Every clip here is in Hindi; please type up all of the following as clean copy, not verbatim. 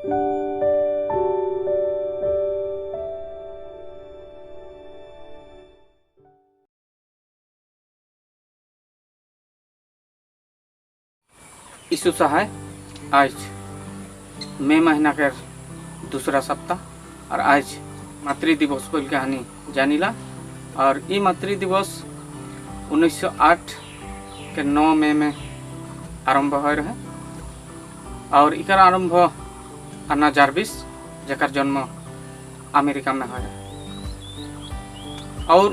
यीशु सहाय आज मई महीना के दूसरा सप्ताह और आज मातृ दिवस बोल के हानि जानिला। और ये मातृ दिवस 1908 के 9 मई में आरंभ हो रहे और इकर आरंभ अन्ना जार्विस जकर जन्म अमेरिका में हो रहे और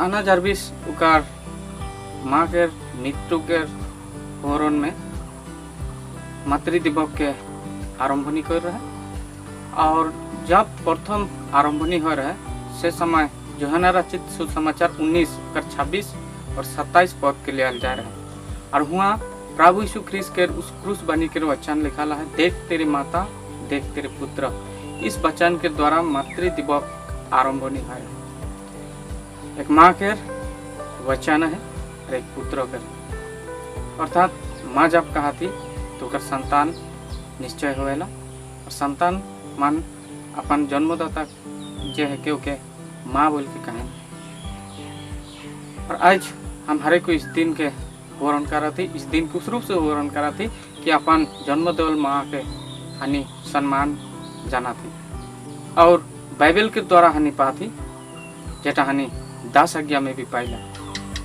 अन्ना जार्विस उकार माँ के मृत्यु के होरन में मातृ दिवस के आरंभनी कर रहे और जब प्रथम आरंभनी हो रहे से समय यूहन्ना रचित सुसमाचार 19 कर 26 और 27 पद के लिए जा रहे और हुआ प्रभु यीशु ख्रीस्त के उस क्रूस बनी के वचन लिखा है, देख तेरी माता देख तेरे पुत्र। इस वचन के द्वारा मातृ दिवस आरंभनी है। एक माँ के वचन है और एक पुत्र के, अर्थात माँ जब कहा थी तो कर संतान निश्चय होएला और संतान मान अपन जन्मदाता जे है क्योंकि माँ बोल के कहें। और आज हम हरे को इस दिन के वर्णन करा थी, इस दिन के उस रूप से वर्णन करा थी कि अपन जन्म देवल माँ के हानि सम्मान जाना थी और बाइबल के द्वारा हानि पा थी जेटा हानि 10 आज्ञा में भी पाइला।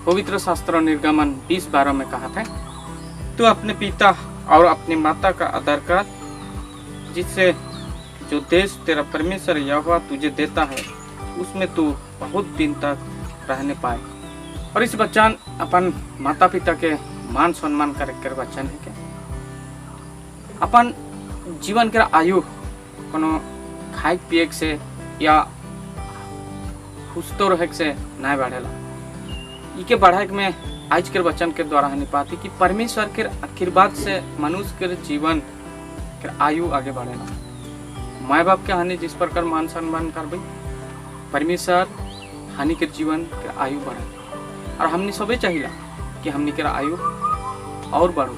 पवित्र शास्त्र निर्गमन 20:12 में कहा था, तू अपने पिता और अपनी माता का आदर कर, जिससे जो देश तेरा परमेश्वर यहोवा तुझे देता है उसमें तू बहुत दिन तक रहने पाए। और इस वचन अपन माता पिता के मान सम्मान कर वचन है। क्या अपन जीवन के आयु कोनो खाए पिए से या खुशतो रहे से नहीं बढ़ेला, इके बढ़ाए में आज के वचन के द्वारा नहीं पाती कि परमेश्वर के आशीर्वाद से मनुष्य के जीवन के आयु आगे बढ़ेला। माँ बाप के हानि जिस प्रकार मान सम्मान करबे परमेश्वर हानि के जीवन के आयु बढ़े और हमने सबे चाहिए कि हमने के आयु और बढ़ो।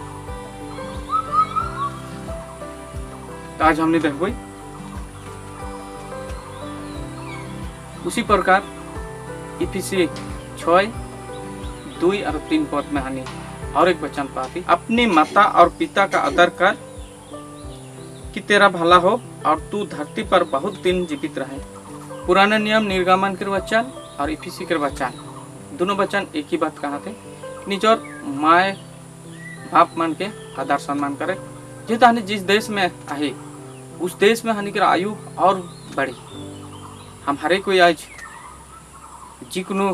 तो आज हमने देखबे उसी प्रकार इफिसी 6:2 और 3 पद में हानि और एक वचन पाती, अपनी माता और पिता का आदर कर कि तेरा भला हो और तू धरती पर बहुत दिन जीवित रहे। पुराना नियम निर्गमन के वचन और इफिसी के वचन दोनों वचन एक ही बात कहा थे, निजर माए बाप मान के आदर सम्मान करे। जो हानि जिस देश में आई उस देश में हानि के आयु और बढ़ी। हम हरे कोई आज जिकुनो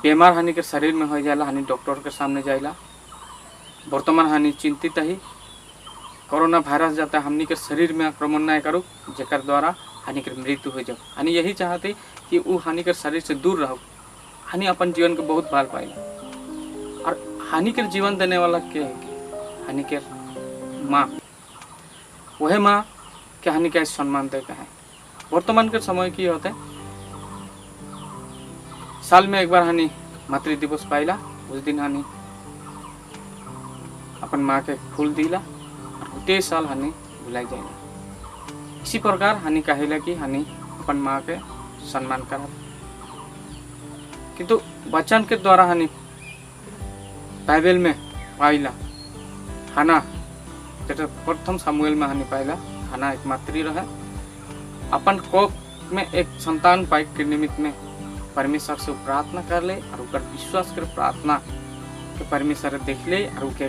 बीमार हानि के शरीर में हो जाला हानि डॉक्टर के सामने जाइला। वर्तमान हानि चिंतित ही कोरोना वायरस जाता हमनी के शरीर में आक्रमण नहीं करो जेकर द्वारा हानि के मृत्यु हो जाओ। हानि यही चाहते कि वो हानि के शरीर से दूर रहो। हानि अपन जीवन को बहुत भाल पाएला और हानि के जीवन देने वाला के हानि के माँ, वह माँ के हानि का सम्मान देता है। वर्तमान के समय की होते साल में एक बार हानि मातृ दिवस पाइला, उस दिन हानि अपन माँ के फूल दिला और उते साल हानि भुलाई जाएगा। इसी प्रकार हानि कहेला कि हानि अपन माँ के सम्मान करा, किंतु वचन के द्वारा हानि बाइबल में पाइला हाना जेटा प्रथम सामुएल में हानि पाइला। हाना एक मातृ रहे, अपन कोप में एक संतान पाए के निमित्त में परमेश्वर से प्रार्थना कर ले और उकर विश्वास कर प्रार्थना के परमेश्वर देख ले और उके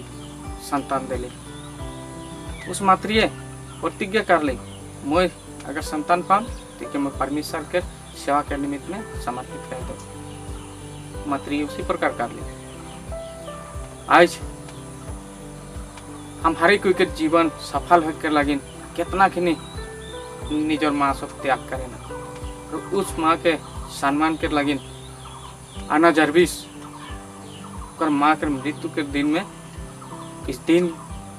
संतान दे ले। उस मातृ प्रतिज्ञा कर ले, मैं अगर संतान पाऊँ तो मैं परमेश्वर के सेवा के निमित्त में समर्पित कर दे। मातृ उसी प्रकार कर ले। आज हम हर कोई के जीवन सफल होकर लगी कितना खिनी निजर माँ सब त्याग करे ना, और उस माँ के सम्मान के लगी अन्ना जार्विस कर माँ के मृत्यु के दिन में इस दिन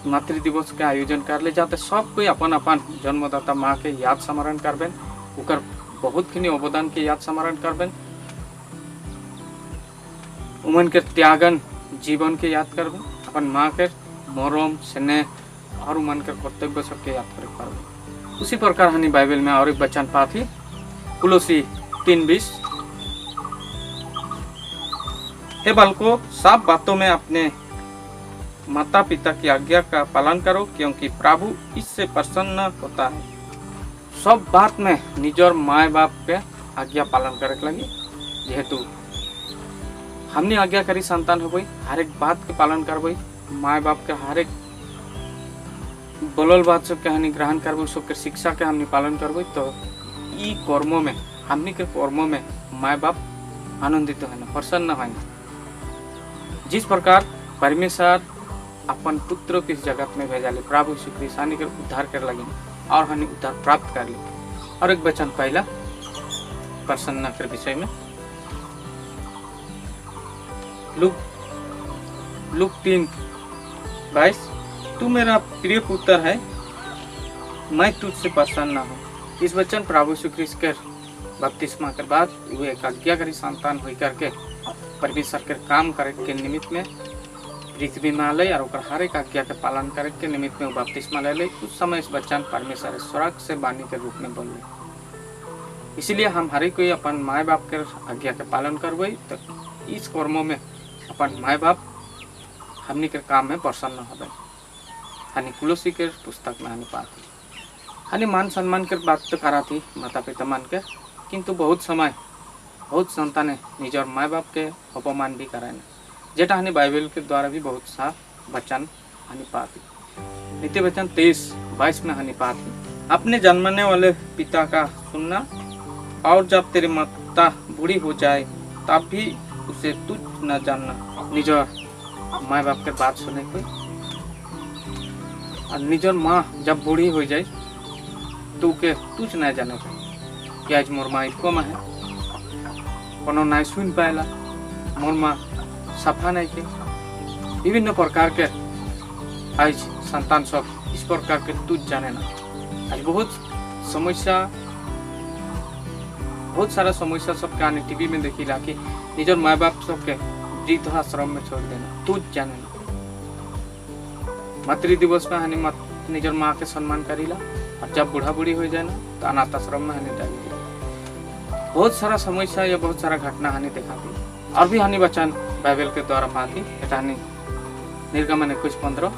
मातृ दिवस के आयोजन कर ले जाते। सब कोई अपन अपन जन्मदाता माँ के याद स्मरण करबेन, उकर बहुत खिनी अवदान के याद स्मरण करबेन, उमन के त्यागन जीवन के याद करबेन, अपन माँ के मरम स्नेह और मन के कर्तव्य सबके याद करे पारबे। उसी प्रकार हनी बाइबल में और एक वचन पाथी कुलोसी 3:20, हे बालकों सब बातों में अपने माता पिता की आज्ञा का पालन करो क्योंकि प्रभु इससे प्रसन्न होता है। सब बात में निजर माए बाप के आज्ञा पालन करे लगे, जेहेतु हमने आज्ञाकारी संतान हो हर एक बात के पालन करबई, माए बाप के हर एक बोलल बात सब के हमने ग्रहण करबई, सबके शिक्षा के हमने पालन करबई, तो ई कर्मों में हमने के कर्मों में माए बाप आनंदित है, प्रसन्न है। जिस प्रकार परमेश्वर अपन पुत्र को इस जगत में भेजा ले, प्रभु यीशु ख्रिस्त हानि के उद्धार कर लगे और हमें उद्धार प्राप्त कर ली। और एक वचन पहला प्रसन्न के विषय में लूक 3:22, तू मेरा प्रिय पुत्र है, मैं तुझसे प्रसन्न हूँ। इस वचन प्रभु यीशु ख्रिस्त के बपतिस्मा के बाद वो एक आज्ञाकारी संतान हो करके परमेश्वर के काम करे के निमित्त में पृथ्वी में आले और हर एक आज्ञा के पालन करे के निमित्त में बपतिस्मा ले ले। उस समय इस वचन परमेश्वर स्वर्ग से वाणी के रूप में बोले। इसलिए हम हर कोई अपन माए बाप के आज्ञा के पालन करबई, तो इस कर्मों में अपन माए बाप हमनी के काम में प्रसन्न होबे। हनी कुलोसी के पुस्तक में हनी पाती हनी मान सम्मान के बात तो करा थी माता पिता मान के, किंतु बहुत समय बहुत संतान निजर माए बाप के अपमान भी कराए, जेटा हनी बाइबल के द्वारा भी बहुत सा वचन हनी पाती। नीति वचन 23:22 में हनी पाती, अपने जन्मने वाले पिता का सुनना और जब तेरी माता बूढ़ी हो जाए तब भी उसे तुझ न जानना। निजर माए बाप के बात सुने कोई, और निजर माँ जब बूढ़ी हो जाए तो के तुझ न जाने कि आज मोर माँ इको में है, कोनो नहीं सुन पाएला, मोर माँ सफा नहीं के, विभिन्न प्रकार के आज संतान सब इस प्रकार के तुझ जाने ना। आज बहुत सारा समस्या सब के आने टीवी में देखी ला कि निजर माँ बाप सब के वृद्धाश्रम में छोड़ देना, तुझ जाने ना। मातृ दिवस में हनी निजर माँ के सम्मान करीला, और जब बूढ़ा बूढ़ी हो जाए ना तो अनाथ आश्रम में हनी डाली। बहुत सारा समस्या या बहुत सारा घटना हनी देखा थी। और भी हनी वचन बाइबल के द्वारा पाती हनी निर्गमन 21:15,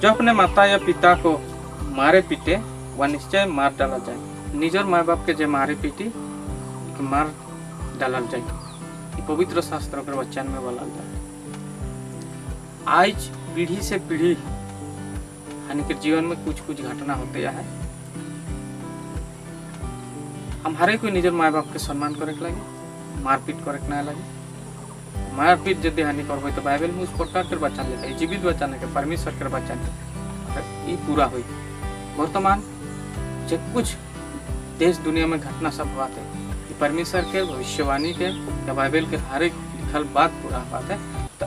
जो अपने माता या पिता को मारे पीटे वह निश्चय मार डाला जाए। निजर माँ बाप के जे मारे पीटी मार डालल जाए, पवित्र शास्त्र के वचन में बोला जाए। आज पीढ़ी से पीढ़ी हनी के जीवन में कुछ कुछ घटना होते है। हम हरे कोई निजर माँ बाप के सम्मान करे लगे, मारपीट करे ना लगे। मारपीट यदि हानि करबे तो बाइबल में उस प्रकार के वचन लिखा है, जीवित वचन है, परमेश्वर के वचन ये पूरा हुई। वर्तमान जो कुछ देश दुनिया में घटना सब हुआ थे, परमेश्वर के भविष्यवाणी के या बाइबल के हर एक लिखल बात पूरा हुआ है। तो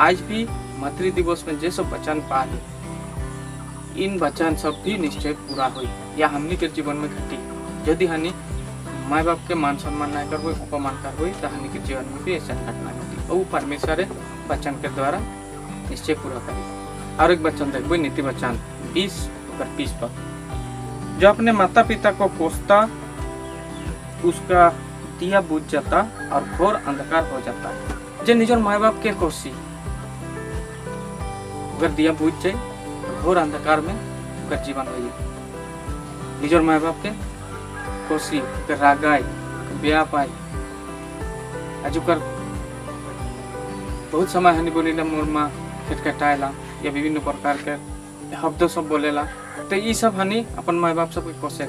आज भी मातृ दिवस में जे सब वचन पा है, इन वचन सब भी निश्चय पूरा हुई या हमनी के जीवन में घटी। यदि हनी माँ बाप के मान सम्मान नहीं करबो, अपमान करबो, तो हनी के जीवन में भी ऐसा घटना घटी और परमेश्वर वचन के द्वारा निश्चय पूरा करी। और एक वचन देखो नीति वचन 20:20 पर, जो अपने माता पिता को कोसता उसका दिया बुझ जाता और घोर अंधकार हो जाता है। जो निजर माँ बाप के कोसी अगर दिया बुझ जाए तो घोर अंधकार में उनका जीवन हो जाए। निजर माँ बाप के कोसी रागाई ब्याह पाए आज बहुत समय हनी बोलेला मोर माँ खटखटाएला या विभिन्न प्रकार के शब्द सब बोलेला, तो ये सब हनी अपन माँ बाप सब कोसे।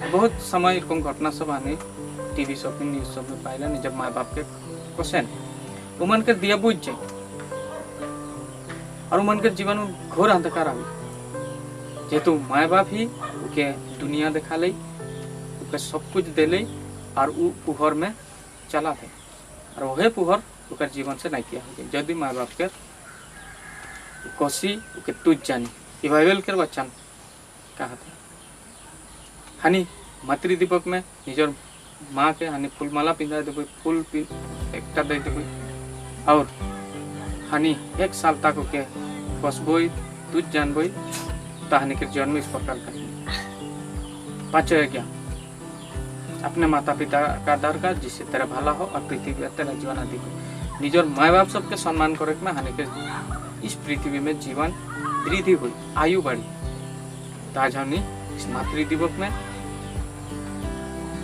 बहुत समय इरकम घटना सब हनी टीवी सब न्यूज सब में पाइला जब माँ बाप के कोसे उमन के दिया बुझ जाए और उमन के जीवन में घोर अंधकार आवे, जेहेतु माँ बाप ही उके दुनिया देखा ले, उके सब कुछ दे ले और उ पुहर में चला थे और वह पुहर उकर जीवन से नहीं किया हो गया। यदि माँ बाप के कोसी उके तुझ जानी, ये बाइबल के वचन कहा था। हनी मातृ दीपक में निजर माँ के हनी फूलमाला पिंधा देवे, फूल एकटा दे देवे और हनी 1 साल तक के कसबोई तू जानबो तहनी के जन्म इस प्रकार कर। पांचवा क्या, अपने माता पिता का आदर कर जिससे तेरा भला हो और पृथ्वी पर तेरा जीवन अधिक हो। निजर माँ बाप सबके सम्मान करे में हानि के इस पृथ्वी में जीवन वृद्धि हुई, आयु बढ़ी। ताज हमने इस मातृ दिवस में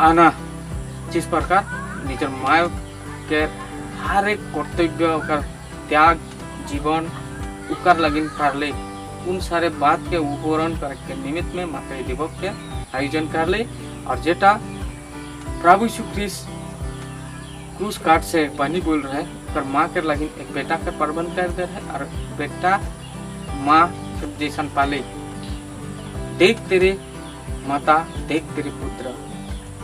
आना जिस प्रकार निजर माँ के हर एक कर्तव्य का त्याग जीवन उकर लगिन कर ले, उन सारे बात के उपकरण के निमित्त में मातृ दिवस के आयोजन कर ले। और जेटा प्रभु यीशु ख्रिस्ट क्रूस काट से पानी बोल रहे पर माँ के लगिन एक बेटा का प्रबंध कर दे रहे और बेटा माँ जैसन पाले। देख तेरे माता, देख तेरे पुत्र,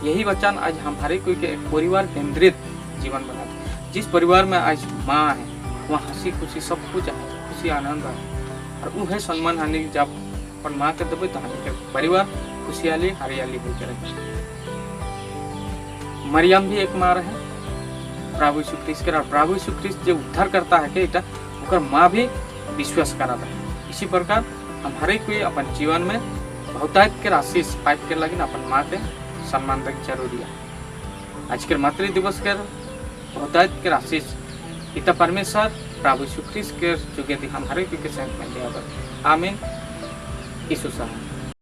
यही वचन आज हमारे कोई के एक परिवार केंद्रित जीवन बना दे। जिस परिवार में आज माँ है वहाँ हंसी खुशी सब कुछ है, खुशी आनंद है और वो है सम्मान हानि। जब अपन माँ के देवे तो हानि के परिवार खुशहाली हरियाली हो जाए। मरियम भी एक माँ है प्रभु यीशु ख्रिस्ट के, प्रभु यीशु ख्रिस्ट जो उद्धार करता है कि उनका माँ भी विश्वास कराता है। इसी प्रकार हम हर एक कोई अपन जीवन में बहुतायत के आशीष पाइप के लगे अपन माँ के सम्मान तक जरूरी है। आज के मातृ दिवस के बहुतायत के आशीष पिता परमेश्वर प्रभु यीशु ख्रिस्ट के जुगे हम हर एक के संग में आमीन। यीशु सहाय।